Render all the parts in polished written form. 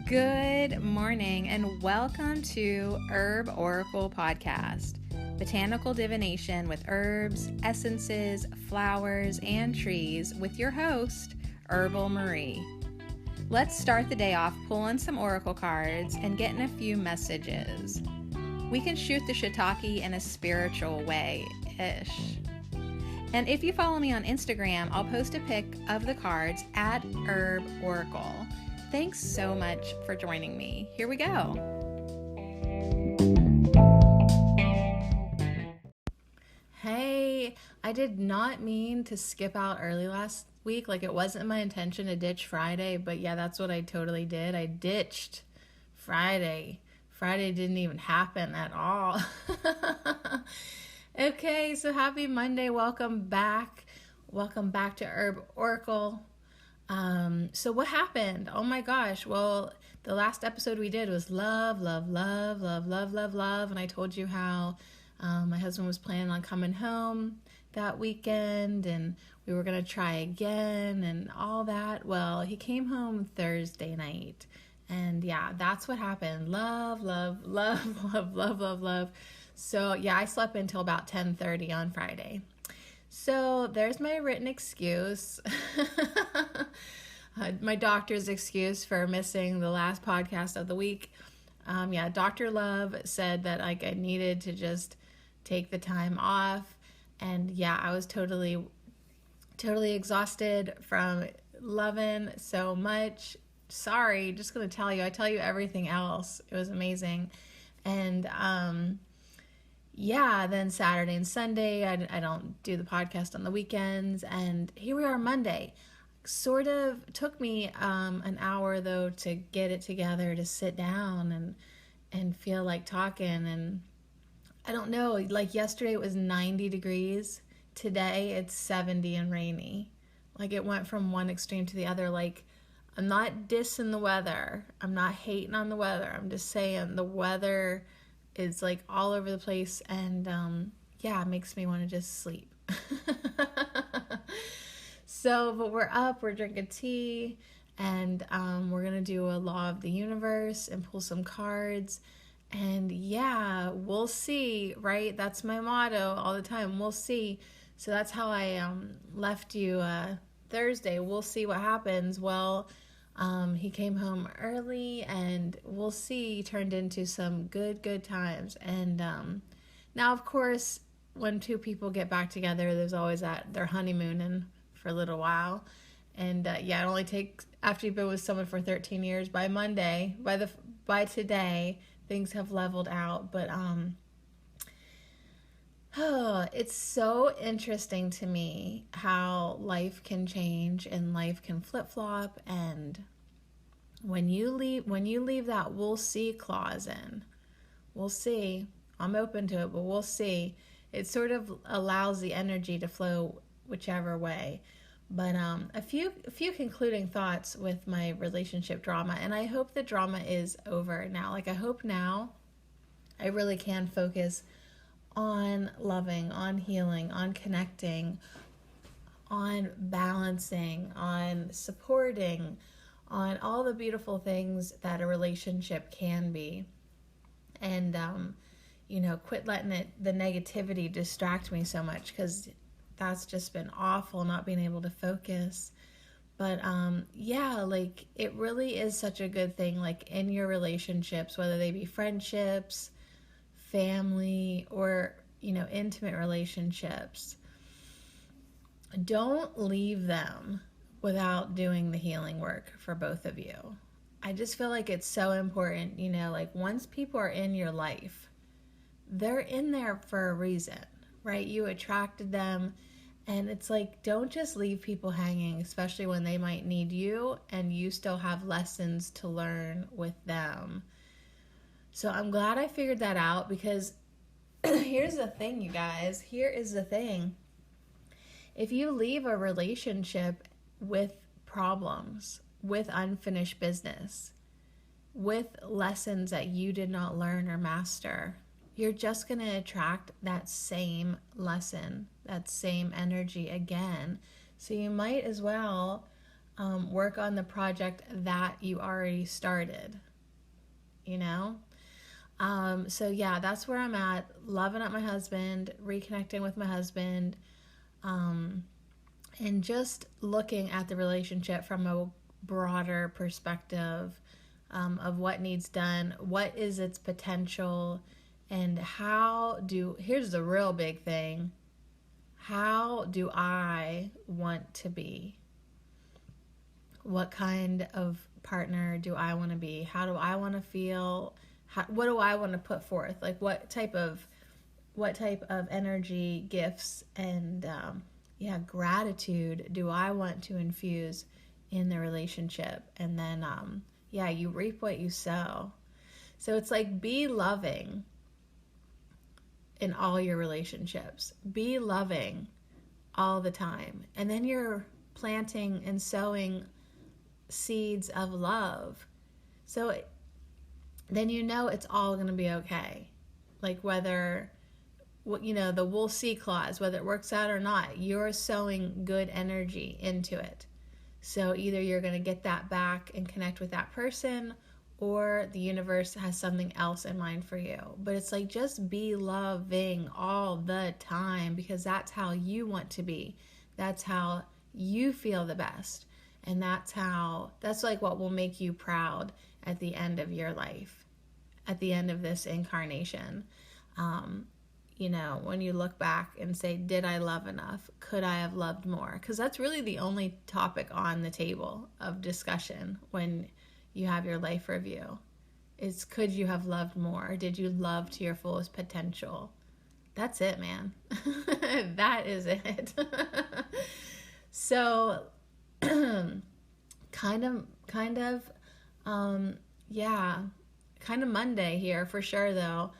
Good morning and welcome to Herb Oracle Podcast, botanical divination with herbs, essences, flowers, and trees with your host, Herbal Marie. Let's start the day off pulling some oracle cards and getting a few messages. We can shoot the shiitake in a spiritual way-ish. And if you follow me on Instagram, I'll post a pic of the cards at Herb Oracle. Thanks so much for joining me. Here we go. Hey, I did not mean to skip out early last week. Like, it wasn't my intention to ditch Friday, but yeah, that's what I totally did. I ditched Friday. Friday didn't even happen at all. Okay, so happy Monday. Welcome back. Welcome back to Herb Oracle. So what happened? Oh my gosh. Well, the last episode we did was love. And I told you how my husband was planning on coming home that weekend and we were going to try again and all that. Well, he came home Thursday night. And yeah, that's what happened. Love. So yeah, I slept until about 10:30 on Friday. So there's my written excuse. My doctor's excuse for missing the last podcast of the week. Dr. Love said that I needed to just take the time off. And yeah, I was totally exhausted from loving so much. Sorry, just going to tell you. I tell you everything else. It was amazing. And then Saturday and Sunday, I don't do the podcast on the weekends. And here we are Monday. Sort of took me an hour, though, to get it together, to sit down and feel like talking. And I don't know, like yesterday it was 90 degrees. Today it's 70 and rainy. Like it went from one extreme to the other. Like I'm not dissing the weather. I'm not hating on the weather. I'm just saying the weather is like all over the place, and it makes me want to just sleep. But we're up, we're drinking tea, and we're gonna do a law of the universe and pull some cards, and yeah, we'll see, right? That's my motto all the time. We'll see. So that's how I left you Thursday. We'll see what happens. Well, he came home early, and we'll see, turned into some good times. And now, of course, when two people get back together, there's always their honeymooning for a little while. And it only takes, after you've been with someone for 13 years, by Monday, by today, things have leveled out. But it's so interesting to me how life can change and life can flip-flop. And when you leave that "we'll see" clause in, we'll see. I'm open to it, but we'll see. It sort of allows the energy to flow whichever way. But a few concluding thoughts with my relationship drama, and I hope the drama is over now. Like, I hope now I really can focus on loving, on healing, on connecting, on balancing, on supporting, on all the beautiful things that a relationship can be. And, quit letting the negativity distract me so much, because that's just been awful, not being able to focus. But, it really is such a good thing, like in your relationships, whether they be friendships, family, or, intimate relationships. Don't leave them without doing the healing work for both of you. I just feel like it's so important, once people are in your life, they're in there for a reason, right? You attracted them, and it's like, don't just leave people hanging, especially when they might need you and you still have lessons to learn with them. So I'm glad I figured that out, because here's the thing, you guys. Here is the thing. If you leave a relationship with problems, with unfinished business, with lessons that you did not learn or master, you're just going to attract that same lesson, that same energy again. So you might as well work on the project that you already started, you know? So yeah, that's where I'm at. Loving up my husband, reconnecting with my husband, and just looking at the relationship from a broader perspective, of what needs done, what is its potential, and here's the real big thing, how do I want to be? What kind of partner do I want to be? How do I want to feel? What do I want to put forth? Like what type of energy, gifts, and gratitude do I want to infuse in the relationship? And then you reap what you sow. So it's like, be loving in all your relationships. Be loving all the time. And then you're planting and sowing seeds of love. So then it's all going to be okay. Like whether, the we'll see clause, whether it works out or not, you're sowing good energy into it. So either you're going to get that back and connect with that person, or the universe has something else in mind for you. But it's like, just be loving all the time, because that's how you want to be. That's how you feel the best. And that's like what will make you proud at the end of your life, at the end of this incarnation. When you look back and say, did I love enough? Could I have loved more? Because that's really the only topic on the table of discussion when you have your life review. Is, could you have loved more? Did you love to your fullest potential? That's it, man. That is it. So, kind of Monday here for sure, though.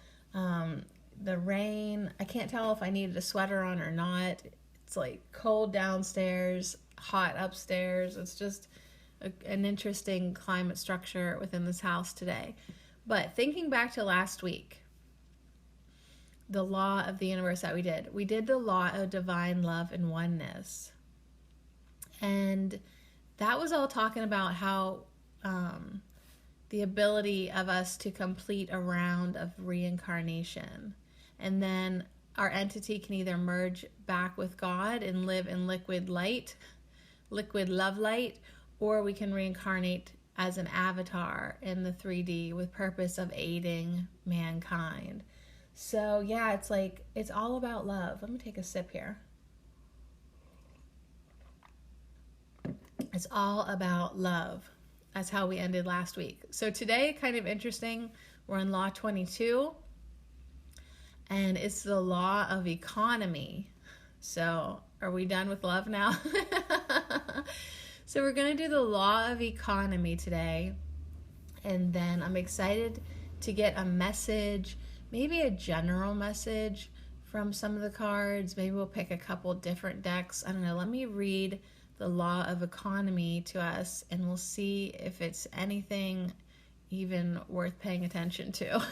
The rain, I can't tell if I needed a sweater on or not. It's like cold downstairs, hot upstairs. It's just an interesting climate structure within this house today. But thinking back to last week, the law of the universe that we did the law of divine love and oneness. And that was all talking about how the ability of us to complete a round of reincarnation. And then our entity can either merge back with God and live in liquid love light, or we can reincarnate as an avatar in the 3D with purpose of aiding mankind. So yeah, it's like, it's all about love. Let me take a sip here. It's all about love. That's how we ended last week. So today, kind of interesting, we're in Law 22, and it's the law of economy. So are we done with love now? So we're going to do the law of economy today, and then I'm excited to get a message, maybe a general message from some of the cards. Maybe we'll pick a couple different decks. I don't know. Let me read the law of economy to us, and we'll see if it's anything even worth paying attention to.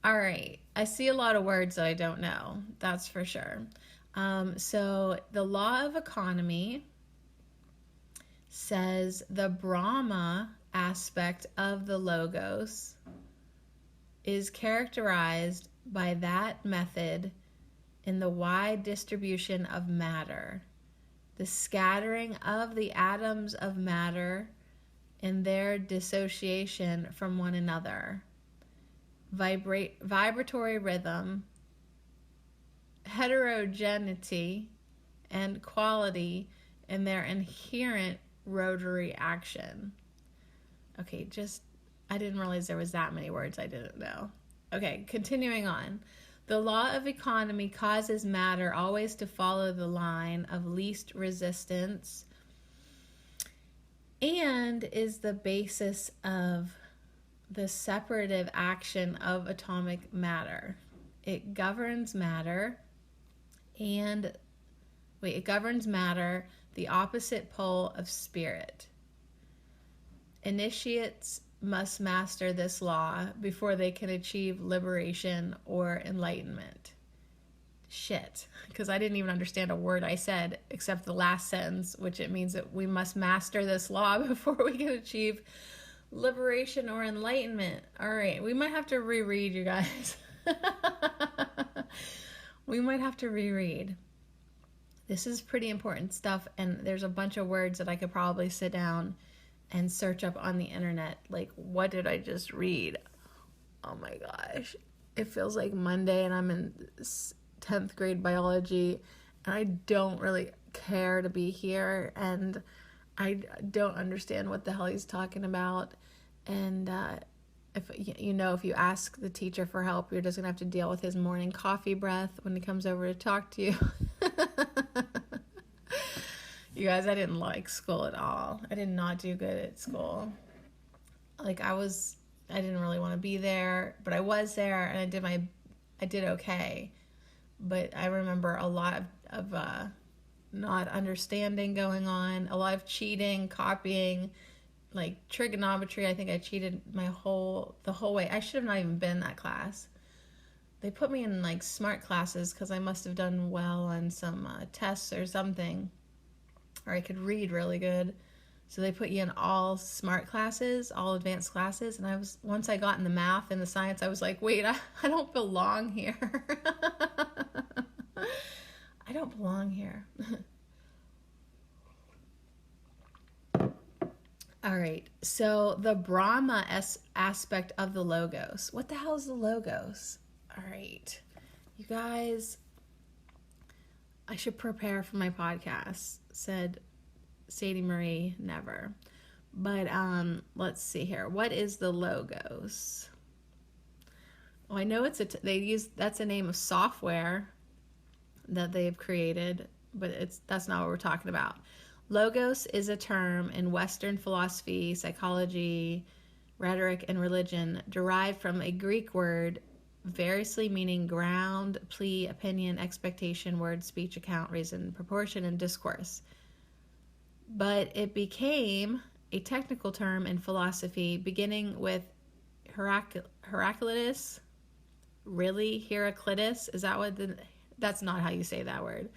All right. I see a lot of words that I don't know. That's for sure. So the law of economy says the Brahma aspect of the Logos is characterized by that method in the wide distribution of matter, the scattering of the atoms of matter in their dissociation from one another, vibratory rhythm, heterogeneity, and quality in their inherent rotary action. Okay, I didn't realize there was that many words I didn't know. Okay, continuing on. The law of economy causes matter always to follow the line of least resistance and is the basis of the separative action of atomic matter. It governs matter, the opposite pole of spirit. Initiates must master this law before they can achieve liberation or enlightenment. Shit, because I didn't even understand a word I said except the last sentence, which it means that we must master this law before we can achieve liberation or enlightenment. All right, we might have to reread, you guys. We might have to reread. This is pretty important stuff, and there's a bunch of words that I could probably sit down and search up on the internet. Like, what did I just read? Oh my gosh. It feels like Monday and I'm in 10th grade biology, and I don't really care to be here, and I don't understand what the hell he's talking about. And if you ask the teacher for help, you're just gonna have to deal with his morning coffee breath when he comes over to talk to you. You guys, I didn't like school at all. I did not do good at school. Like, I didn't really want to be there, but I was there, and I did okay. But I remember a lot of not understanding going on, a lot of cheating, copying, like trigonometry. I think I cheated the whole way. I should have not even been in that class. They put me in like smart classes because I must have done well on some tests or something, or I could read really good. So they put you in all smart classes, all advanced classes. And once I got in the math and the science, I was like, wait, I don't belong here. I don't belong here. All right. So the Brahma aspect of the Logos. What the hell is the Logos? All right. You guys, I should prepare for my podcast, said Sadie Marie Never. But let's see here. What is the Logos? Well, I know that's a name of software that they've created, but that's not what we're talking about. Logos is a term in Western philosophy, psychology, rhetoric, and religion derived from a Greek word variously meaning ground, plea, opinion, expectation, word, speech, account, reason, proportion, and discourse. But it became a technical term in philosophy beginning with Heraclitus. Really? Heraclitus? Is that that's not how you say that word.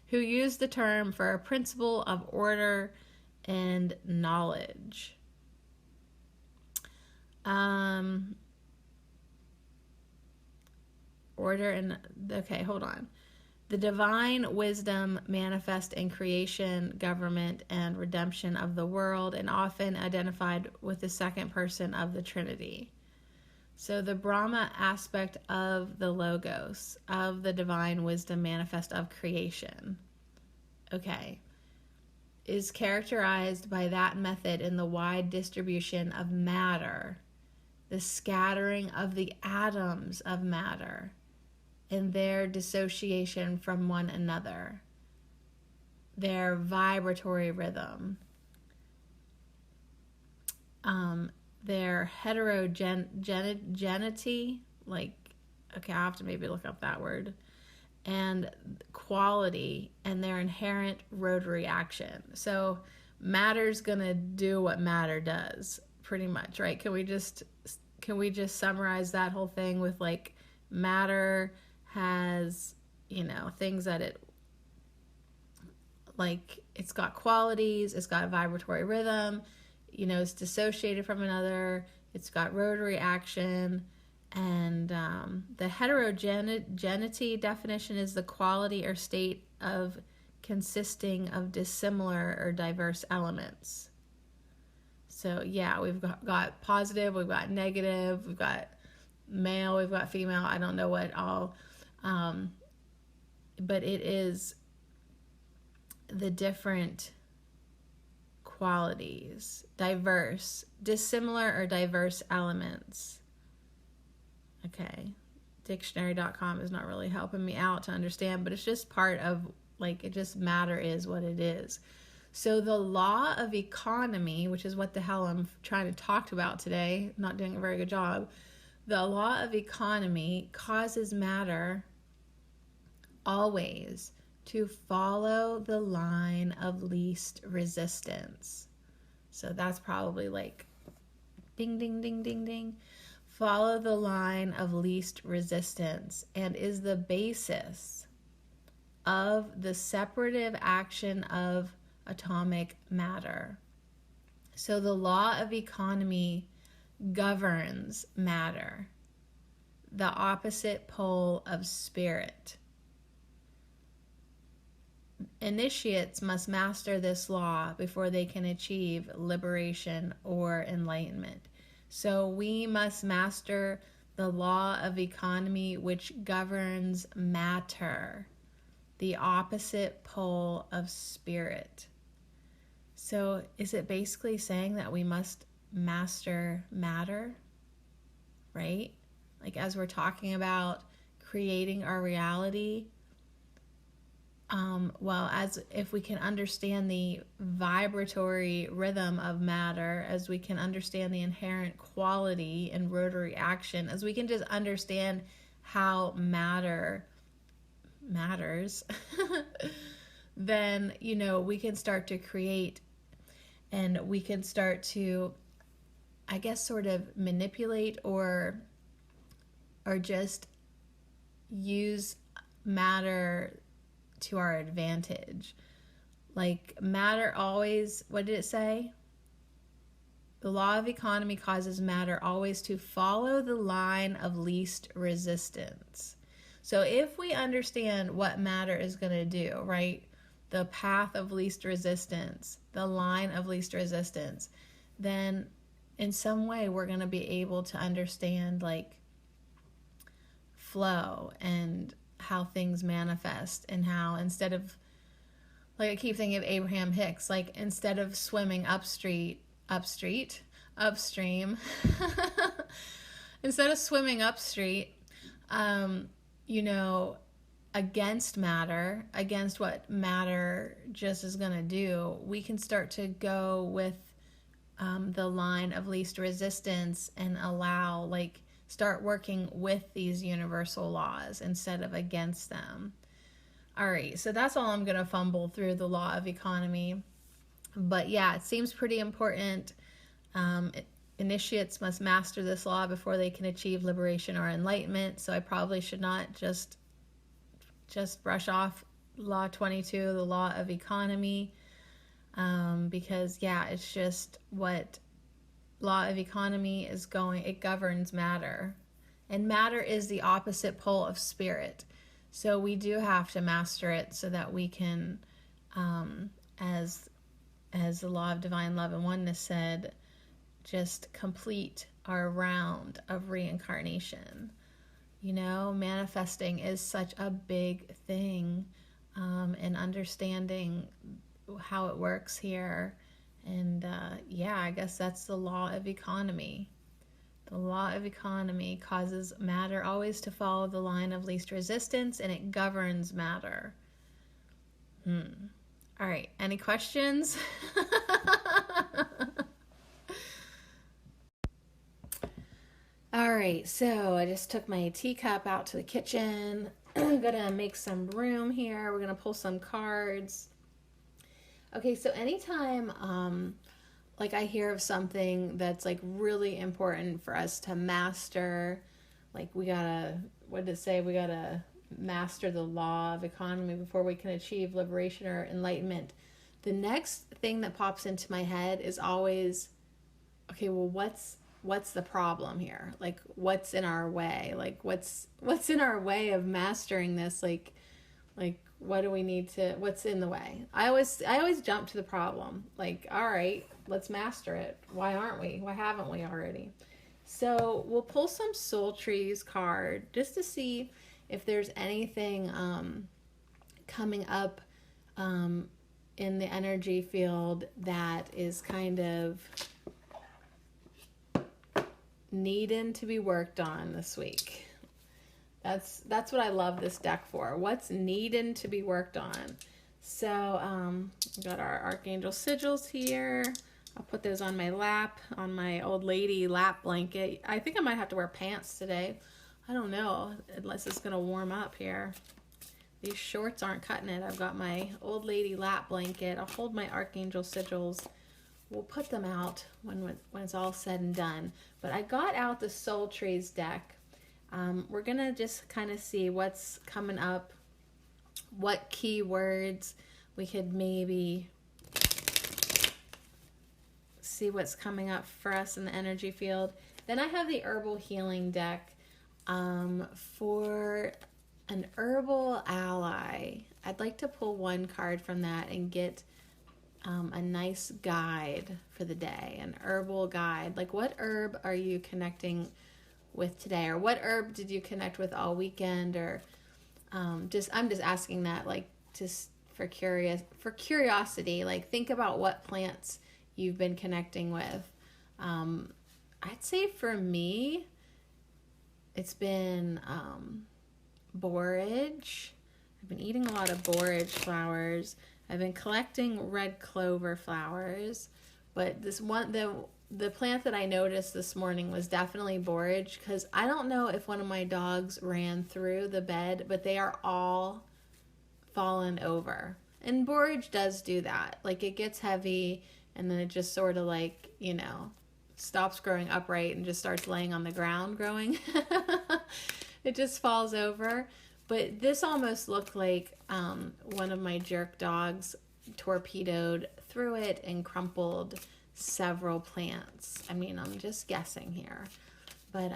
Who used the term for a principle of order and knowledge. Okay, hold on. The divine wisdom manifest in creation, government, and redemption of the world, and often identified with the second person of the Trinity. So the Brahma aspect of the Logos, of the divine wisdom manifest of creation, okay, is characterized by that method in the wide distribution of matter, the scattering of the atoms of matter, and their dissociation from one another, their vibratory rhythm, their heterogeneity, like, okay, I'll have to maybe look up that word, and quality, and their inherent rotary action. So matter's gonna do what matter does, pretty much, right? Can we just summarize that whole thing with, like, matter has, things that it's got qualities, it's got a vibratory rhythm, it's dissociated from another, it's got rotary action, and the heterogeneity definition is the quality or state of consisting of dissimilar or diverse elements. So yeah, we've got positive, we've got negative, we've got male, we've got female, I don't know what all, but it is the different qualities, diverse, dissimilar or diverse elements. Okay, dictionary.com is not really helping me out to understand, but it's just part of, matter is what it is. So the law of economy, which is what the hell I'm trying to talk about today, not doing a very good job. The law of economy causes matter always to follow the line of least resistance. So that's probably like ding, ding, ding, ding, ding. Follow the line of least resistance and is the basis of the separative action of atomic matter. So the law of economy governs matter, the opposite pole of spirit. Initiates must master this law before they can achieve liberation or enlightenment. So we must master the law of economy, which governs matter, the opposite pole of spirit. So is it basically saying that we must master matter, right? Like as we're talking about creating our reality, well, as if we can understand the vibratory rhythm of matter, as we can understand the inherent quality in rotary action, as we can just understand how matter matters, then, you know, we can start to create, and we can start to, I guess, sort of manipulate or just use matter to our advantage. Like matter always, what did it say? The law of economy causes matter always to follow the line of least resistance. So if we understand what matter is going to do, right? The path of least resistance, the line of least resistance, then in some way we're going to be able to understand like flow and how things manifest, and how instead of, like I keep thinking of Abraham Hicks, like instead of swimming upstream, instead of swimming upstream, you know, against matter, against what matter just is going to do, we can start to go with the line of least resistance and allow, like, start working with these universal laws instead of against them. All right, so that's all I'm going to fumble through the law of economy. But yeah, it seems pretty important. Initiates must master this law before they can achieve liberation or enlightenment. So I probably should not just brush off Law 22, the law of economy, because yeah, it's just what law of economy is going, it governs matter, and matter is the opposite pole of spirit. So we do have to master it so that we can, as the law of divine love and oneness said, just complete our round of reincarnation. You know, manifesting is such a big thing, and understanding how it works here. And yeah, I guess that's the law of economy. The law of economy causes matter always to follow the line of least resistance, and it governs matter. All right, any questions? All right, so I just took my teacup out to the kitchen. I'm gonna make some room here. We're gonna pull some cards. Okay, so anytime like I hear of something that's like really important for us to master, like we gotta, what did it say? We gotta master the law of economy before we can achieve liberation or enlightenment. The next thing that pops into my head is always, okay, well, what's the problem here? Like, what's in our way? Like, what's in our way of mastering this? Like what do we need to, what's in the way? I always jump to the problem. Like, all right, let's master it. Why aren't we? Why haven't we already? So we'll pull some soul trees card just to see if there's anything coming up in the energy field that is kind of needing to be worked on this week. That's what I love this deck for. What's needing to be worked on. So we got our Archangel Sigils here. I'll put those on my lap, on my old lady lap blanket. I think I might have to wear pants today. I don't know, unless it's gonna warm up here. These shorts aren't cutting it. I've got my old lady lap blanket. I'll hold my Archangel Sigils. We'll put them out when it's all said and done. But I got out the Soul Trees deck. We're gonna just kind of see what's coming up, what keywords we could maybe see what's coming up for us in the energy field. Then I have the herbal healing deck for an herbal ally. I'd like to pull one card from that and get a nice guide for the day, an herbal guide. Like, what herb are you connecting with today, or what herb did you connect with all weekend, or I'm just asking that, like, just for curiosity. Like, think about what plants you've been connecting with. I'd say for me, it's been borage. I've been eating a lot of borage flowers. I've been collecting red clover flowers, but this one, the plant that I noticed this morning was definitely borage, because I don't know if one of my dogs ran through the bed, but they are all fallen over. And borage does do that. Like, it gets heavy and then it just sort of, like, you know, stops growing upright and just starts laying on the ground growing. It just falls over. But this almost looked like one of my jerk dogs torpedoed through it and crumpled several plants. I mean, I'm just guessing here. But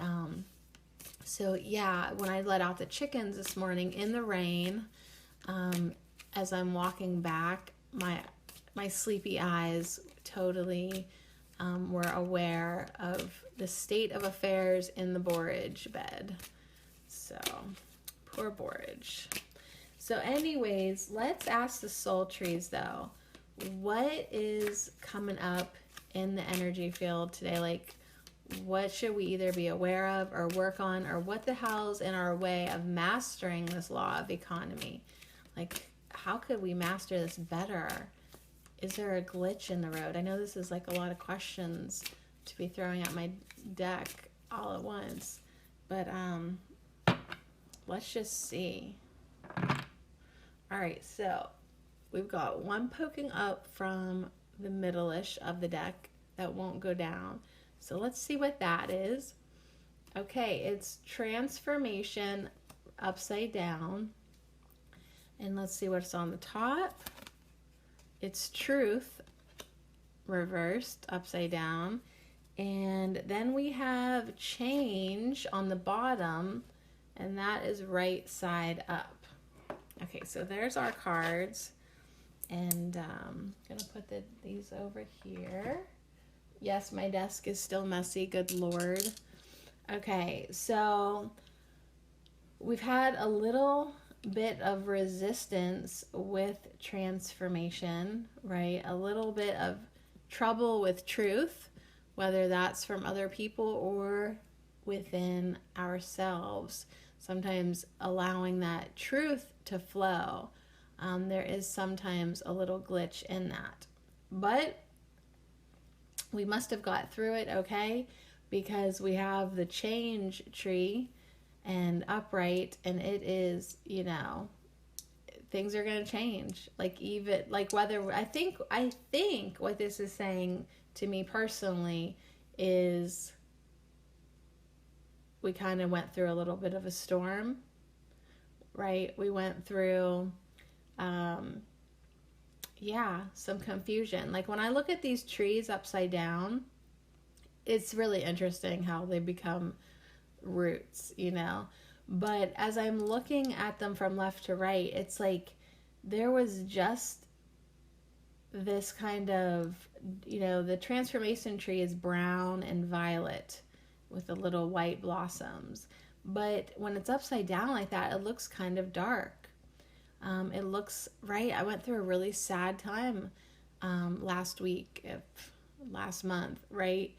so yeah, when I let out the chickens this morning in the rain, as I'm walking back, my sleepy eyes totally were aware of the state of affairs in the borage bed. So, poor borage. So anyways, let's ask the soul trees though. What is coming up in the energy field today? Like, what should we either be aware of or work on, or what the hell's in our way of mastering this law of economy? Like, how could we master this better? Is there a glitch in the road? I know this is like a lot of questions to be throwing at my deck all at once, but let's just see. All right, so we've got one poking up from the middle-ish of the deck that won't go down. So let's see what that is. Okay, it's transformation upside down. And let's see what's on the top. It's truth reversed upside down. And then we have change on the bottom, and that is right side up. Okay, so there's our cards. And I'm going to put these over here. Yes, my desk is still messy, good Lord. Okay, so we've had a little bit of resistance with transformation, right? A little bit of trouble with truth, whether that's from other people or within ourselves. Sometimes allowing that truth to flow. There is sometimes a little glitch in that. But we must have got through it okay, because we have the change tree and upright, and it is, you know, things are going to change. Like, even like whether I think what this is saying to me personally is we kind of went through a little bit of a storm, right? We went through some confusion. Like, when I look at these trees upside down, it's really interesting how they become roots, you know. But as I'm looking at them from left to right, it's like there was just this kind of, you know, the transformation tree is brown and violet with the little white blossoms. But when it's upside down like that, it looks kind of dark. It looks, right, I went through a really sad time last month, right?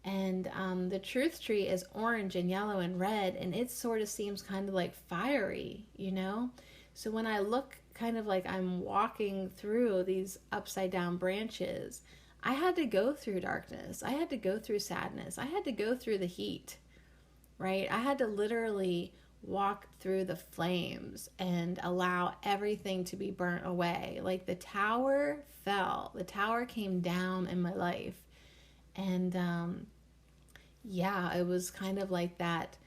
And the truth tree is orange and yellow and red, and it sort of seems kind of like fiery, you know? So when I look kind of like I'm walking through these upside down branches, I had to go through darkness. I had to go through sadness. I had to go through the heat, right? I had to literally walk through the flames and allow everything to be burnt away. Like, the tower fell. The tower came down in my life. And it was kind of like that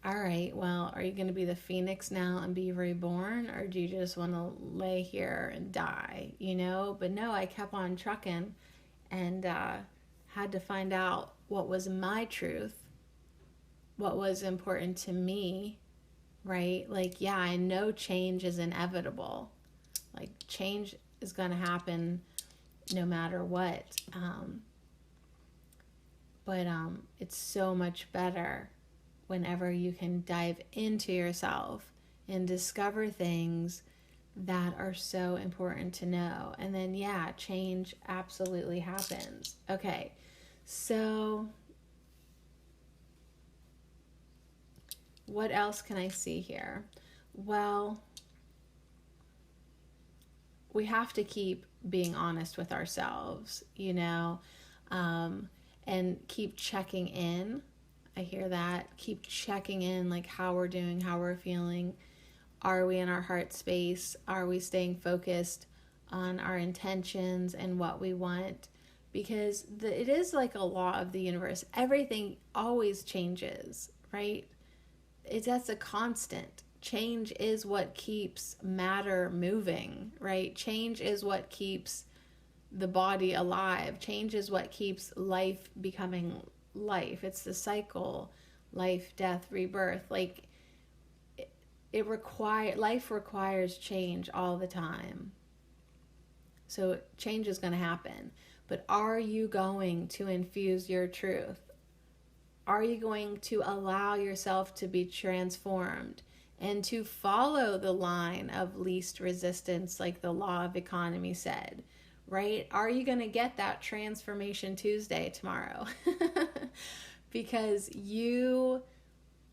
all right, well, are you going to be the phoenix now and be reborn, or do you just want to lay here and die, you know? But no, I kept on trucking and had to find out what was my truth, what was important to me, right? Like, yeah, I know change is inevitable. Like, change is going to happen no matter what. But it's so much better whenever you can dive into yourself and discover things that are so important to know. And then, yeah, change absolutely happens. Okay, so what else can I see here? Well, we have to keep being honest with ourselves, you know, and keep checking in. I hear that. Keep checking in, like how we're doing, how we're feeling. Are we in our heart space? Are we staying focused on our intentions and what we want? Because it is like a law of the universe. Everything always changes, right? That's a constant. Change is what keeps matter moving, right? Change is what keeps the body alive. Change is what keeps life becoming life. It's the cycle, life, death, rebirth. Like life requires change all the time. So change is going to happen. But are you going to infuse your truth? Are you going to allow yourself to be transformed and to follow the line of least resistance, like the law of economy said, right? Are you going to get that Transformation Tuesday tomorrow? Because you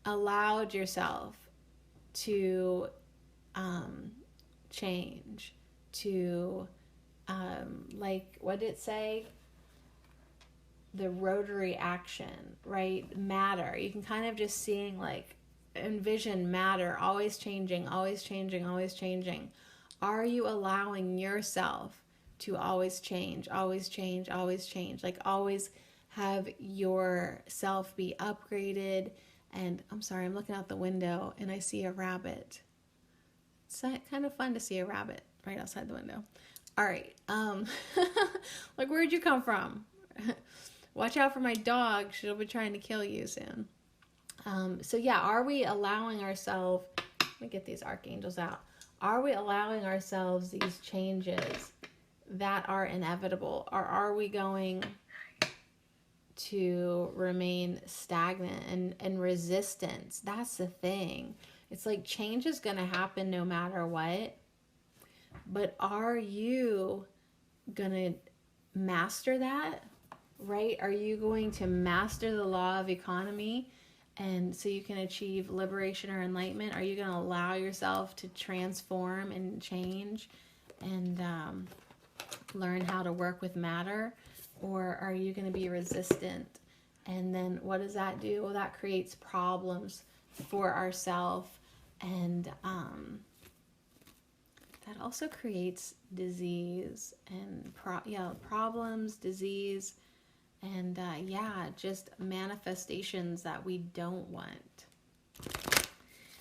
allowed yourself to change, to, like, what did it say? The rotary action, right? Matter. You can kind of just seeing, like, envision matter always changing, always changing, always changing. Are you allowing yourself to always change, always change, always change? Like, always have yourself be upgraded. And I'm sorry, I'm looking out the window and I see a rabbit. It's kind of fun to see a rabbit right outside the window. All right. Like, where'd you come from? Watch out for my dog. She'll be trying to kill you soon. So yeah, are we allowing ourselves, let me get these archangels out. Are we allowing ourselves these changes that are inevitable? Or are we going to remain stagnant and resistance? That's the thing. It's like change is going to happen no matter what. But are you going to master that? Right? Are you going to master the law of economy and so you can achieve liberation or enlightenment? Are you going to allow yourself to transform and change and learn how to work with matter? Or are you going to be resistant? And then what does that do? Well, that creates problems for ourselves, and that also creates disease and problems, disease, and just manifestations that we don't want.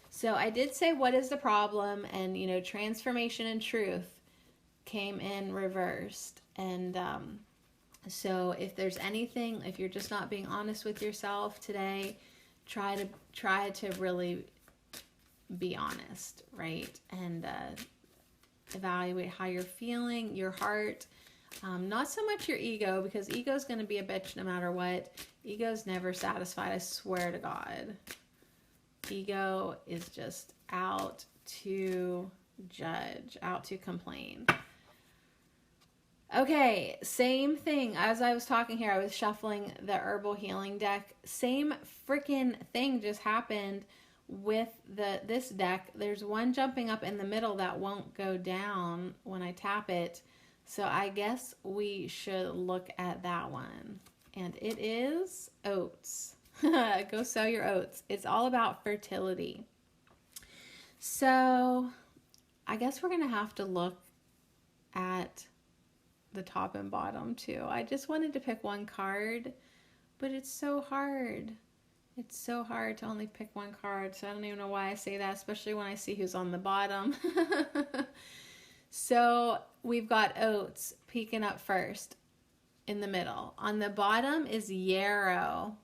So I did say, what is the problem? And, transformation and truth came in reversed. And so if there's anything, if you're just not being honest with yourself today, try to really be honest, right? And evaluate how you're feeling, your heart. Not so much your ego, because ego is going to be a bitch no matter what. Ego's never satisfied, I swear to God. Ego is just out to judge, out to complain. Okay, same thing. As I was talking here, I was shuffling the herbal healing deck. Same freaking thing just happened with this deck. There's one jumping up in the middle that won't go down when I tap it. So I guess we should look at that one. And it is oats. Go sow your oats. It's all about fertility. So I guess we're going to have to look at the top and bottom too. I just wanted to pick one card, but it's so hard. It's so hard to only pick one card, so I don't even know why I say that, especially when I see who's on the bottom. So we've got Oats peeking up first in the middle. On the bottom is Yarrow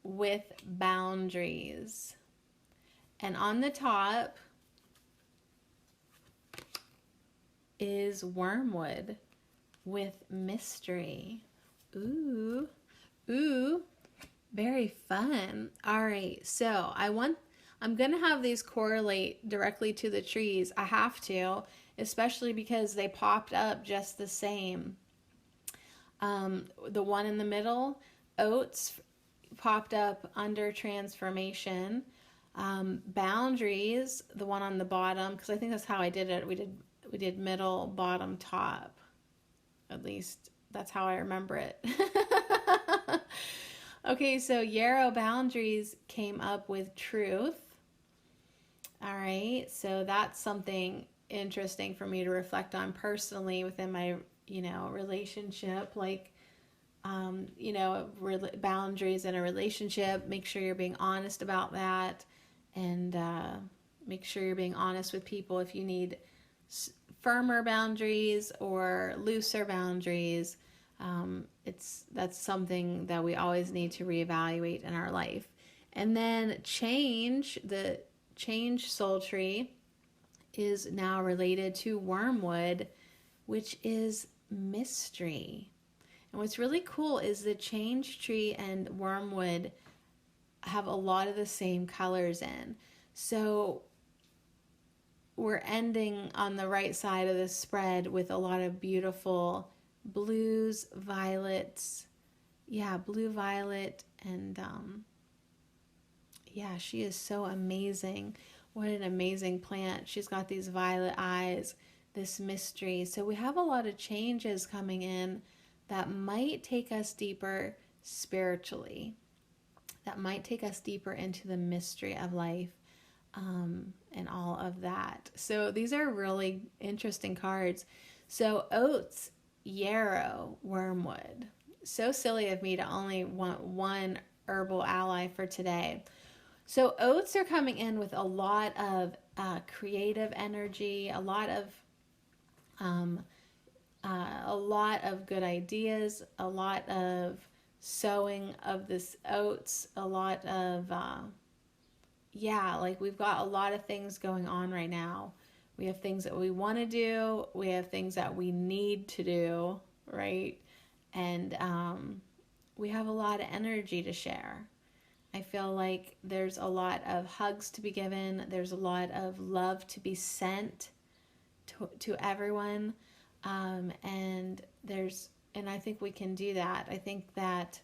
with Boundaries. And on the top is Wormwood with Mystery. Ooh, very fun. All right, so I'm gonna have these correlate directly to the trees. I have to, especially because they popped up just the same. The one in the middle, Oats, popped up under Transformation. Boundaries, the one on the bottom, because I think that's how I did it. We did middle, bottom, top. At least that's how I remember it. Okay, so Yarrow Boundaries came up with Truth. All right, so that's something interesting for me to reflect on personally within my, relationship. Like, boundaries in a relationship. Make sure you're being honest about that, and make sure you're being honest with people if you need firmer boundaries or looser boundaries. That's something that we always need to reevaluate in our life. And then the change soul tree is now related to Wormwood, which is Mystery. And what's really cool is the change tree and Wormwood have a lot of the same colors in. So we're ending on the right side of the spread with a lot of beautiful blues, violets. Yeah, blue, violet, and she is so amazing. What an amazing plant. She's got these violet eyes, this mystery. So we have a lot of changes coming in that might take us deeper spiritually, that might take us deeper into the mystery of life, and all of that. So these are really interesting cards. So Oats, Yarrow, Wormwood. So silly of me to only want one herbal ally for today. So Oats are coming in with a lot of creative energy, a lot of good ideas, a lot of sowing of this oats, a lot of like we've got a lot of things going on right now. We have things that we want to do, we have things that we need to do, right? And we have a lot of energy to share. I feel like there's a lot of hugs to be given, there's a lot of love to be sent to everyone, and I think we can do that. I think that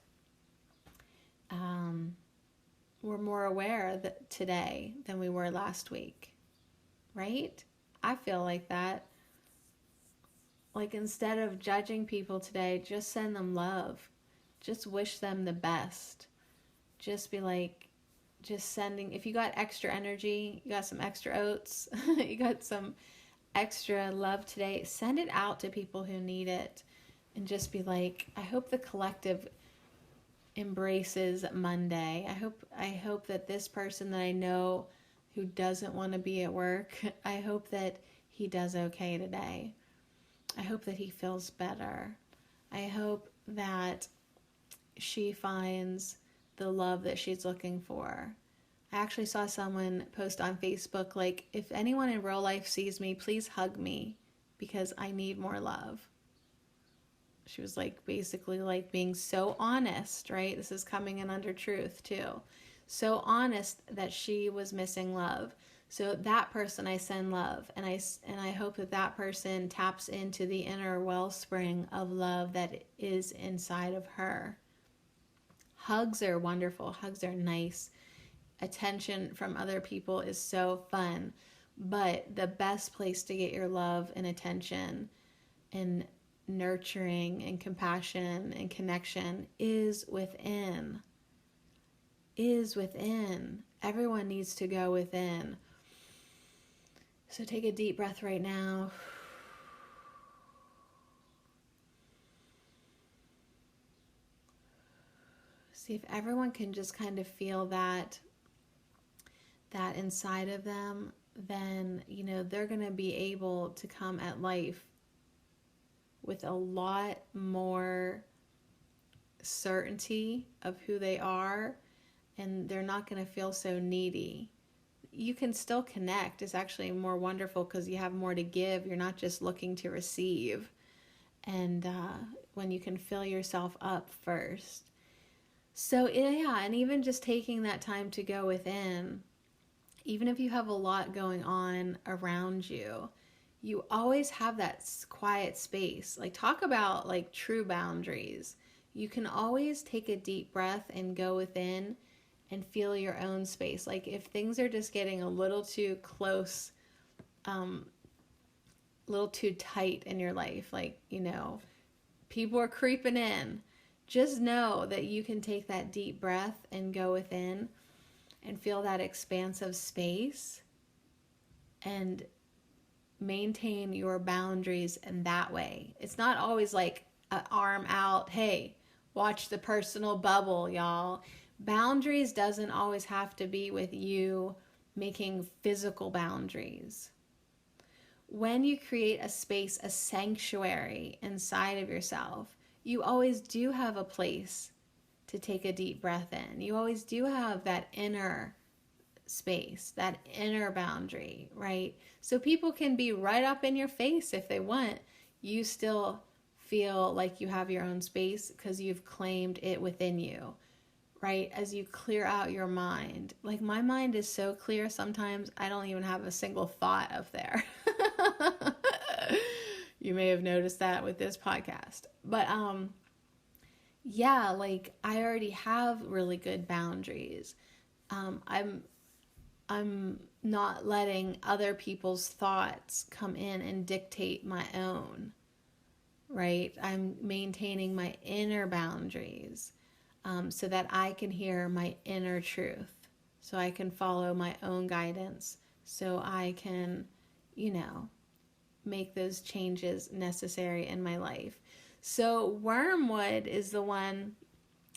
we're more aware today than we were last week, right? I feel like that. Like, instead of judging people today, just send them love. Just wish them the best. Just be like, just sending, if you got extra energy, you got some extra oats, you got some extra love today, send it out to people who need it. And just be like, I hope the collective embraces Monday. I hope that this person that I know who doesn't want to be at work, I hope that he does okay today. I hope that he feels better. I hope that she finds the love that she's looking for. I actually saw someone post on Facebook, like, if anyone in real life sees me, please hug me because I need more love. She was like, basically like being so honest, right? This is coming in under truth too. So honest that she was missing love. So that person, I send love, and I hope that person taps into the inner wellspring of love that is inside of her. Hugs are wonderful. Hugs are nice. Attention from other people is so fun. But the best place to get your love and attention and nurturing and compassion and connection is within. Everyone needs to go within. So take a deep breath right now. See if everyone can just kind of feel that inside of them, then, they're going to be able to come at life with a lot more certainty of who they are, and they're not going to feel so needy. You can still connect. It's actually more wonderful because you have more to give. You're not just looking to receive. And when you can fill yourself up first. So, yeah, and even just taking that time to go within, even if you have a lot going on around you, you always have that quiet space. Like, talk about like true boundaries. You can always take a deep breath and go within and feel your own space. Like, if things are just getting a little too close, a little too tight in your life, like, people are creeping in, just know that you can take that deep breath and go within and feel that expansive space and maintain your boundaries in that way. It's not always like an arm out, hey, watch the personal bubble, y'all. Boundaries doesn't always have to be with you making physical boundaries. When you create a space, a sanctuary inside of yourself, you always do have a place to take a deep breath in. You always do have that inner space, that inner boundary, right? So people can be right up in your face if they want. You still feel like you have your own space because you've claimed it within you, right? As you clear out your mind. Like, my mind is so clear sometimes I don't even have a single thought up there. You may have noticed that with this podcast. But yeah, like, I already have really good boundaries. I'm not letting other people's thoughts come in and dictate my own, right? I'm maintaining my inner boundaries so that I can hear my inner truth, so I can follow my own guidance, so I can, make those changes necessary in my life. So Wormwood is the one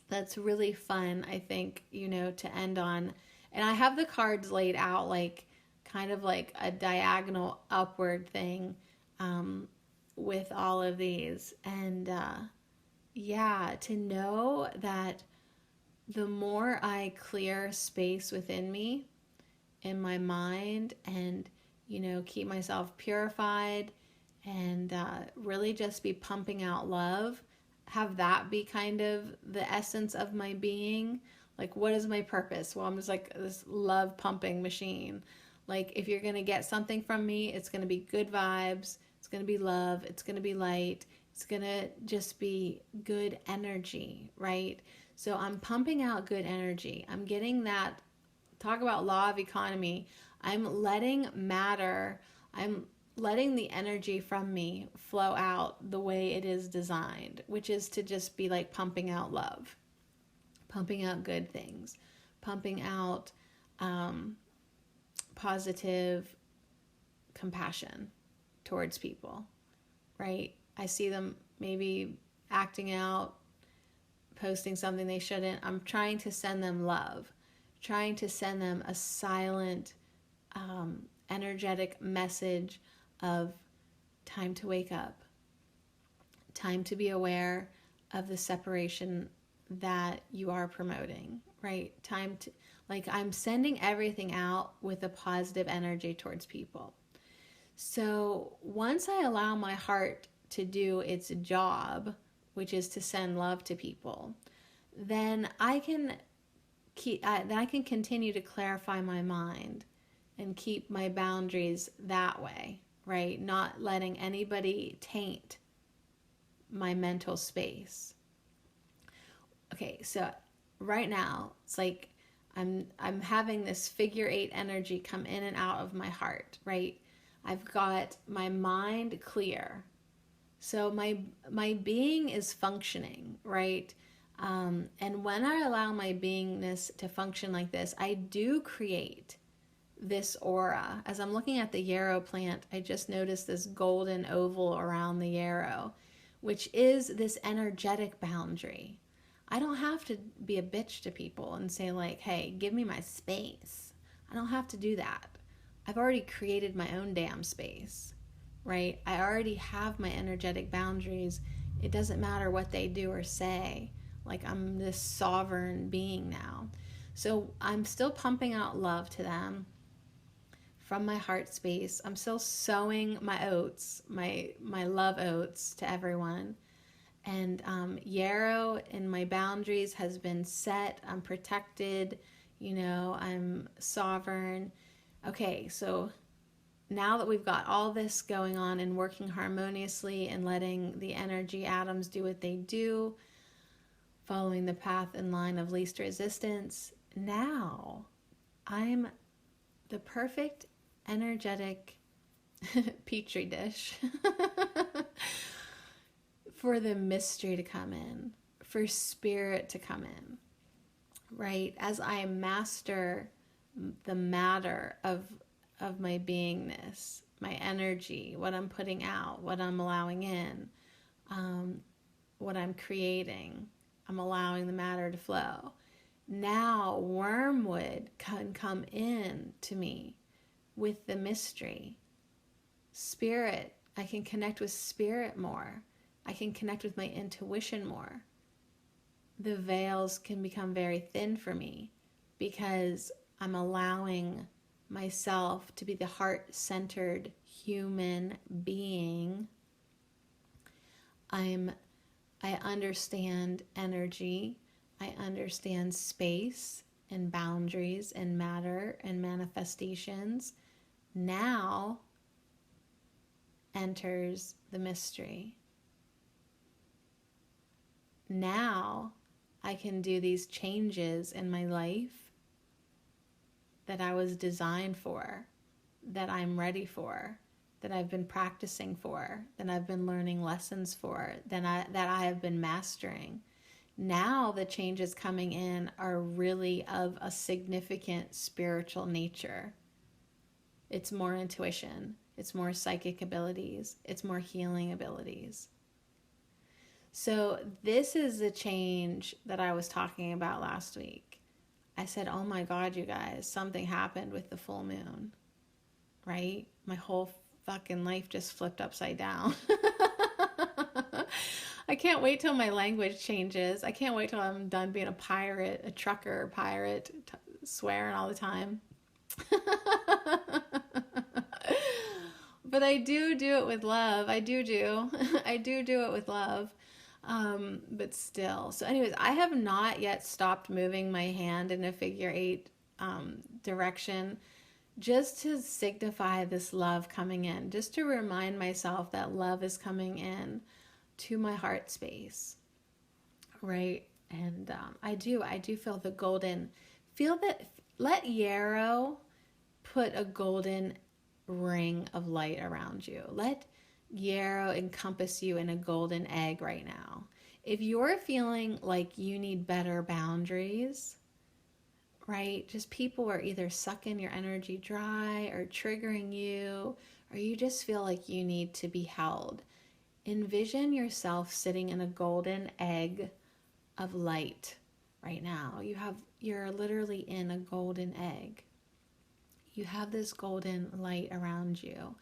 that's really fun, I think, to end on. And I have the cards laid out like kind of like a diagonal upward thing with all of these. And yeah, to know that the more I clear space within me, in my mind, and keep myself purified and really just be pumping out love, have that be kind of the essence of my being. Like, what is my purpose? Well, I'm just like this love pumping machine. Like, if you're going to get something from me, it's going to be good vibes. It's going to be love. It's going to be light. It's going to just be good energy, right? So I'm pumping out good energy. I'm getting that. Talk about law of economy. I'm letting matter, I'm letting the energy from me flow out the way it is designed, which is to just be like pumping out love, pumping out good things, pumping out positive compassion towards people, right? I see them maybe acting out, posting something they shouldn't. I'm trying to send them love, trying to send them a silent, energetic message of time to wake up, time to be aware of the separation that you are promoting, right? Time to, like, I'm sending everything out with a positive energy towards people. So once I allow my heart to do its job, which is to send love to people, then I can continue to clarify my mind and keep my boundaries that way, right? Not letting anybody taint my mental space. Okay, so right now it's like I'm having this figure 8 energy come in and out of my heart, right? I've got my mind clear. So my being is functioning, right? And when I allow my beingness to function like this, I do create this aura. As I'm looking at the yarrow plant, I just noticed this golden oval around the yarrow, which is this energetic boundary. I don't have to be a bitch to people and say, like, hey, give me my space. I don't have to do that. I've already created my own damn space, right? I already have my energetic boundaries. It doesn't matter what they do or say. Like, I'm this sovereign being now. So I'm still pumping out love to them from my heart space. I'm still sowing my oats, my love oats to everyone. And yarrow in my boundaries has been set. I'm protected. I'm sovereign. Okay, so now that we've got all this going on and working harmoniously and letting the energy atoms do what they do, following the path and line of least resistance, now I'm the perfect energetic petri dish for the mystery to come in, for spirit to come in, right? As I master the matter of my beingness, my energy, what I'm putting out, what I'm allowing in, what I'm creating, I'm allowing the matter to flow. Now wormwood can come in to me with the mystery. Spirit, I can connect with spirit more. I can connect with my intuition more. The veils can become very thin for me because I'm allowing myself to be the heart-centered human being. I understand energy. I understand space and boundaries and matter and manifestations. Now enters the mystery. Now I can do these changes in my life that I was designed for, that I'm ready for, that I've been practicing for, that I've been learning lessons for, that I have been mastering. Now the changes coming in are really of a significant spiritual nature. It's more intuition, it's more psychic abilities, it's more healing abilities. So this is the change that I was talking about last week. I said, oh my God, you guys, something happened with the full moon, right? My whole fucking life just flipped upside down. I can't wait till my language changes. I can't wait till I'm done being a pirate, a trucker pirate, swearing all the time. But I do it with love. I do it with love. But still. So anyways, I have not yet stopped moving my hand in a figure 8 direction, just to signify this love coming in, just to remind myself that love is coming in to my heart space, right? And I do feel the golden, let yarrow put a golden ring of light around you. Let yarrow encompass you in a golden egg right now. If you're feeling like you need better boundaries, right? Just people are either sucking your energy dry or triggering you, or you just feel like you need to be held. Envision yourself sitting in a golden egg of light right now. You're literally in a golden egg. You have this golden light around you.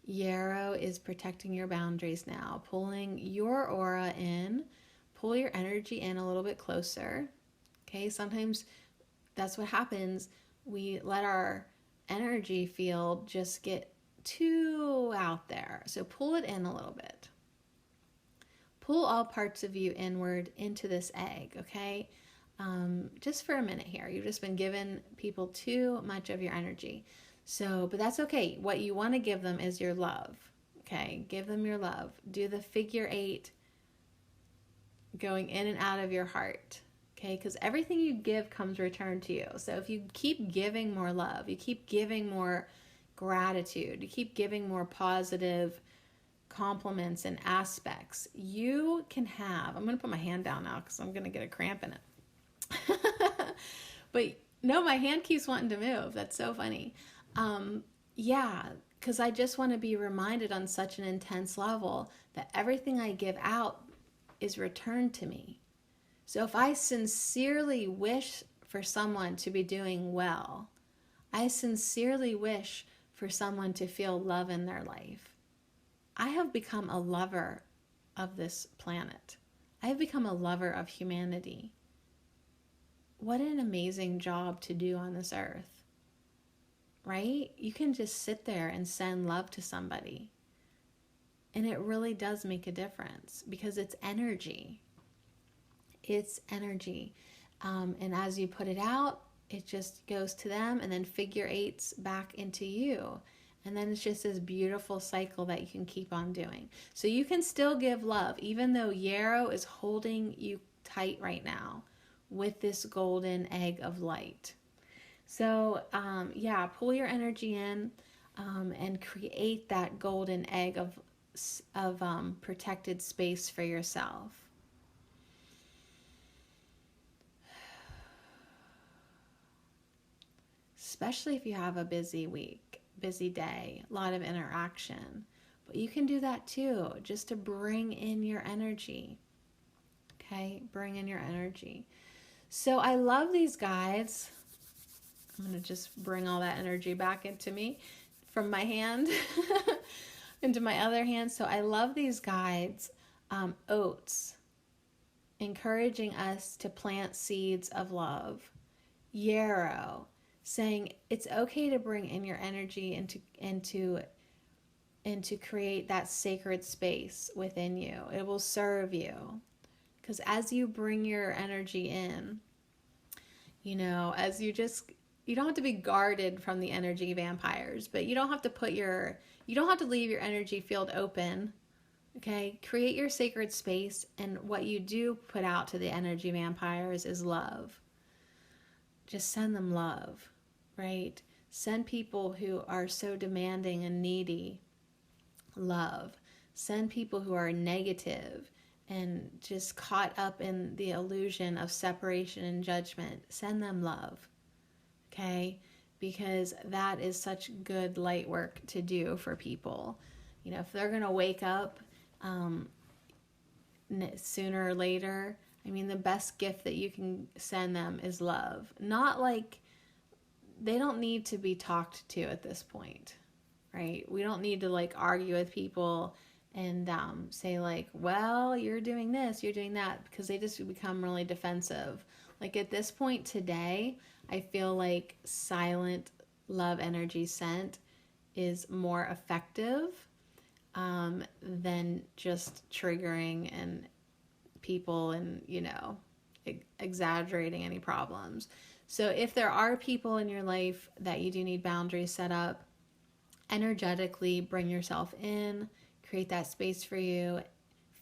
Yarrow is protecting your boundaries now, pulling your aura in, pull your energy in a little bit closer. Okay, sometimes that's what happens. We let our energy field just get too out there. So pull it in a little bit. Pull all parts of you inward into this egg, okay? Just for a minute here. You've just been giving people too much of your energy. So, but that's okay. What you want to give them is your love, okay? Give them your love. Do the figure 8 going in and out of your heart, okay? Because everything you give comes returned to you. So if you keep giving more love, you keep giving more gratitude, you keep giving more positive compliments and aspects, you can have, I'm going to put my hand down now because I'm going to get a cramp in it. But no, my hand keeps wanting to move. That's so funny. Yeah, because I just want to be reminded on such an intense level that everything I give out is returned to me. So if I sincerely wish for someone to be doing well, I sincerely wish for someone to feel love in their life, I have become a lover of this planet. I have become a lover of humanity. What an amazing job to do on this earth, right? You can just sit there and send love to somebody. And it really does make a difference because it's energy. It's energy. And as you put it out, it just goes to them and then figure eights back into you. And then it's just this beautiful cycle that you can keep on doing. So you can still give love, even though Yarrow is holding you tight right now with this golden egg of light. So yeah, pull your energy in and create that golden egg of protected space for yourself. Especially if you have a busy week, busy day, a lot of interaction. But you can do that too, just to bring in your energy. Okay, bring in your energy. So I love these guides. I'm going to just bring all that energy back into me from my hand into my other hand. So I love these guides. Oats, encouraging us to plant seeds of love. Yarrow, saying it's okay to bring in your energy and to create that sacred space within you. It will serve you. Because as you bring your energy in, as you don't have to be guarded from the energy vampires, but you don't have to leave your energy field open. Okay, create your sacred space, and what you do put out to the energy vampires is love. Just send them love, right? Send people who are so demanding and needy love. Send people who are negative and just caught up in the illusion of separation and judgment. Send them love, okay? Because that is such good light work to do for people. If they're going to wake up sooner or later, the best gift that you can send them is love. Not like they don't need to be talked to at this point, right? We don't need to argue with people and say well, you're doing this, you're doing that, because they just become really defensive. At this point today, I feel like silent love energy sent is more effective than just triggering and people and exaggerating any problems. So if there are people in your life that you do need boundaries set up, energetically bring yourself in, create that space for you,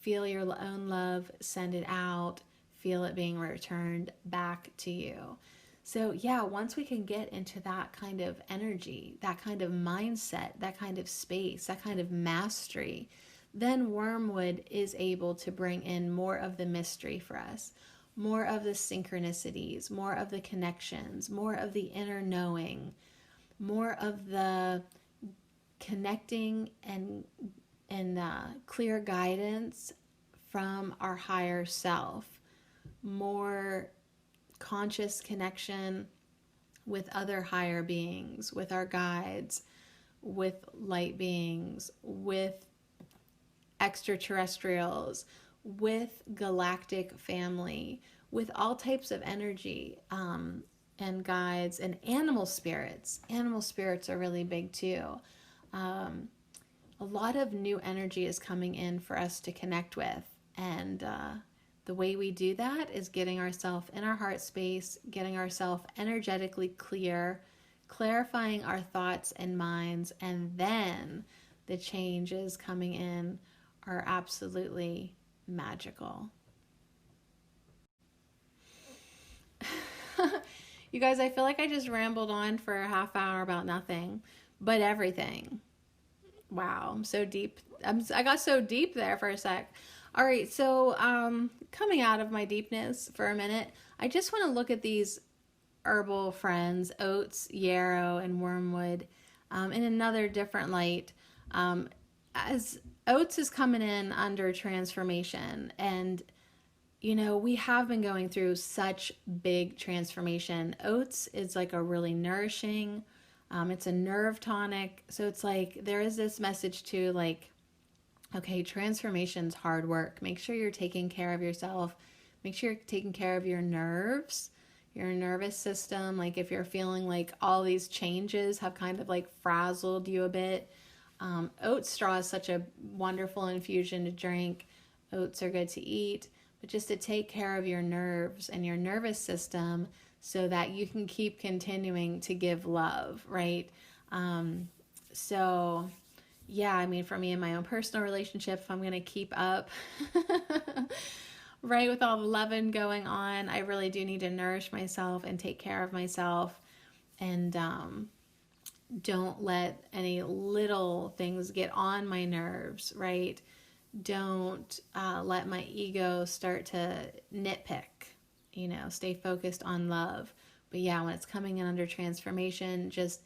feel your own love, send it out, feel it being returned back to you. So yeah, once we can get into that kind of energy, that kind of mindset, that kind of space, that kind of mastery, then Wormwood is able to bring in more of the mystery for us, more of the synchronicities, more of the connections, more of the inner knowing, more of the connecting and clear guidance from our higher self, more conscious connection with other higher beings, with our guides, with light beings, with extraterrestrials, with galactic family, with all types of energy and guides and animal spirits. Animal spirits are really big too. A lot of new energy is coming in for us to connect with, and the way we do that is getting ourselves in our heart space, getting ourselves energetically clear, clarifying our thoughts and minds, and then the changes coming in are absolutely magical. You guys, I feel like I just rambled on for a half hour about nothing, but everything. Wow, I'm so deep. I got so deep there for a sec. All right, so coming out of my deepness for a minute, I just want to look at these herbal friends, oats, yarrow, and wormwood, in another different light. As oats is coming in under transformation, and we have been going through such big transformation. Oats is like a really nourishing, it's a nerve tonic. So it's like there is this message too, like, okay, transformation's hard work. Make sure you're taking care of yourself. Make sure you're taking care of your nerves, your nervous system. Like if you're feeling like all these changes have kind of like frazzled you a bit, oat straw is such a wonderful infusion to drink. Oats are good to eat, but just to take care of your nerves and your nervous system so that you can keep continuing to give love, right? So yeah, I mean, for me in my own personal relationship, if I'm going to keep up, right, with all the loving going on, I really do need to nourish myself and take care of myself. And don't let any little things get on my nerves, right? Don't let my ego start to nitpick, stay focused on love. But yeah, when it's coming in under transformation, just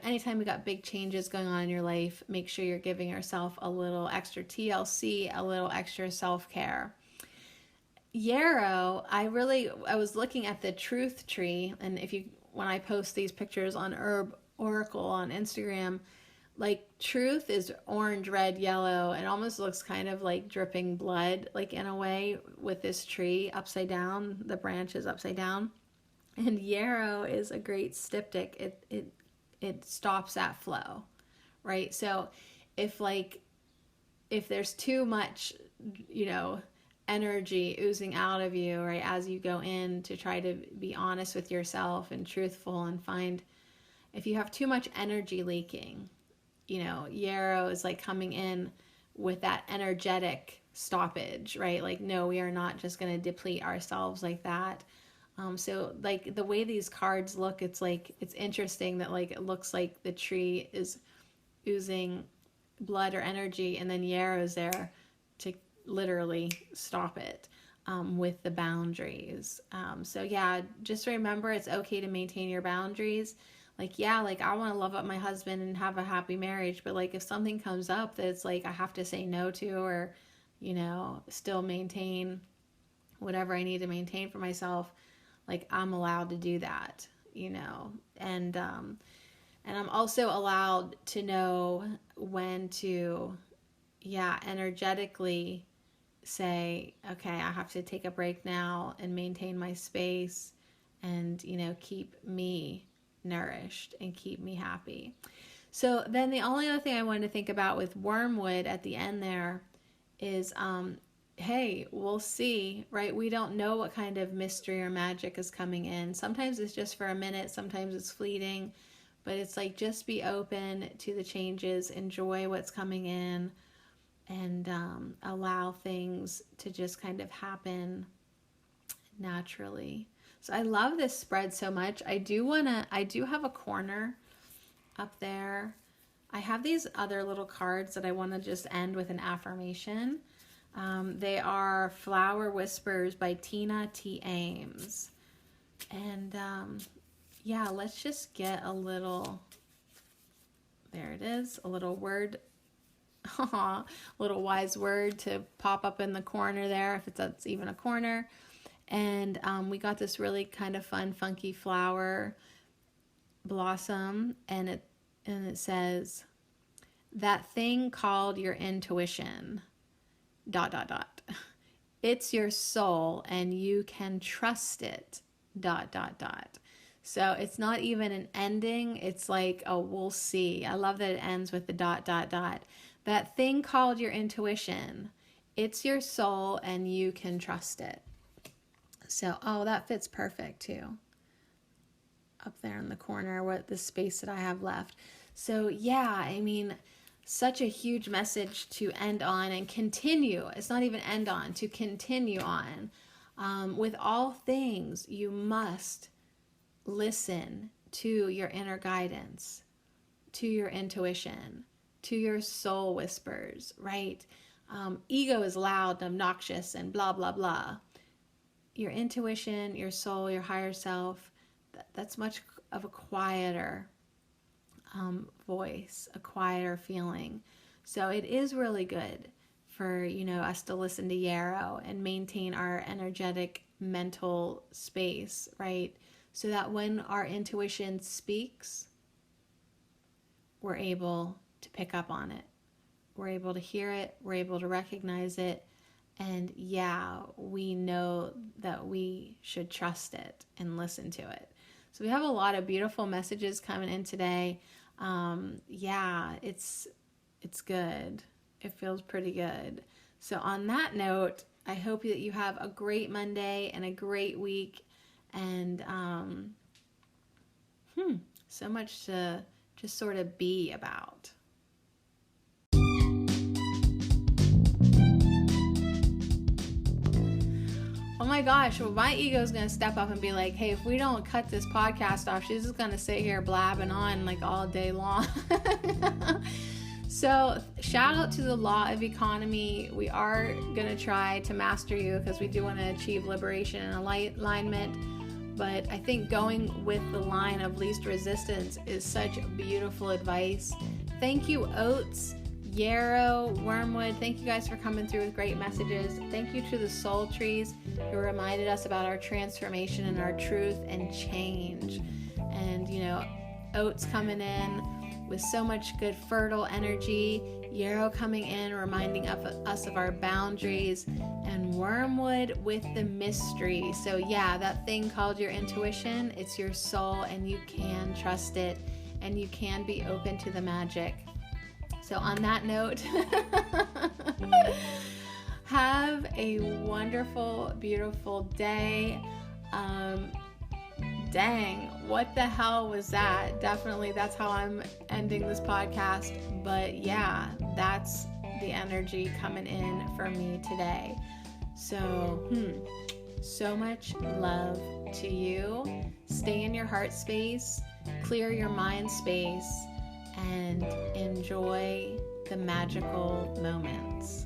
anytime we got big changes going on in your life, make sure you're giving yourself a little extra TLC, a little extra self-care. Yarrow, I was looking at the truth tree, and when I post these pictures on Herb Oracle on Instagram, like truth is orange, red, yellow, and almost looks kind of like dripping blood, like in a way, with this tree upside down, the branch is upside down. And yarrow is a great styptic. It stops that flow, right? So if there's too much, energy oozing out of you, right, as you go in to try to be honest with yourself and truthful and find, if you have too much energy leaking, yarrow is like coming in with that energetic stoppage, right? Like, no, we are not just going to deplete ourselves like that. So like the way these cards look, it's interesting that like it looks like the tree is oozing blood or energy, and then yarrow's there to literally stop it with the boundaries. So yeah, just remember it's okay to maintain your boundaries. Like, yeah, like I want to love up my husband and have a happy marriage, but like if something comes up that it's like I have to say no to, or still maintain whatever I need to maintain for myself, like I'm allowed to do that, and I'm also allowed to know when to, energetically say, okay, I have to take a break now and maintain my space and, keep me nourished and keep me happy. So then the only other thing I wanted to think about with wormwood at the end there is, hey, we'll see, right? We don't know what kind of mystery or magic is coming in. Sometimes it's just for a minute, sometimes it's fleeting, but it's like just be open to the changes, enjoy what's coming in, and allow things to just kind of happen naturally. So I love this spread so much. I do have a corner up there. I have these other little cards that I want to just end with an affirmation. They are Flower Whispers by Tina T. Ames. And let's just get a little, there it is, a little word, a little wise word to pop up in the corner there, if that's even a corner. And we got this really kind of fun, funky flower blossom, and it says, that thing called your intuition, ... It's your soul and you can trust it, ... So it's not even an ending. It's like, oh, we'll see. I love that it ends with the ... That thing called your intuition, it's your soul and you can trust it. So, oh, that fits perfect too. Up there in the corner, what the space that I have left. So yeah, I mean, such a huge message to end on and continue. It's not even end on, to continue on. With all things, you must listen to your inner guidance, to your intuition, to your soul whispers, right? Ego is loud and obnoxious and blah, blah, blah. Your intuition, your soul, your higher self, that's much of a quieter voice, a quieter feeling. So it is really good for, us to listen to Yarrow and maintain our energetic mental space, right? So that when our intuition speaks, we're able to pick up on it. We're able to hear it. We're able to recognize it. And we know that we should trust it and listen to it. So we have a lot of beautiful messages coming in today. It's good. It feels pretty good. So on that note, I hope that you have a great Monday and a great week. And so much to just sort of be about. Oh my gosh, well, my ego's going to step up and be like, hey, if we don't cut this podcast off, she's just going to sit here blabbing on like all day long. So shout out to the law of economy. We are going to try to master you because we do want to achieve liberation and alignment. But I think going with the line of least resistance is such beautiful advice. Thank you, Oats, Yarrow, Wormwood. Thank you guys for coming through with great messages. Thank you to the Soul Trees who reminded us about our transformation and our truth and change. And, Oats coming in with so much good fertile energy, Yarrow coming in reminding us of our boundaries, and Wormwood with the mystery. So that thing called your intuition, it's your soul, and you can trust it, and you can be open to the magic. So on that note, have a wonderful, beautiful day. Dang, what the hell was that? Definitely, that's how I'm ending this podcast. But that's the energy coming in for me today. So, so much love to you. Stay in your heart space, clear your mind space, and enjoy the magical moments.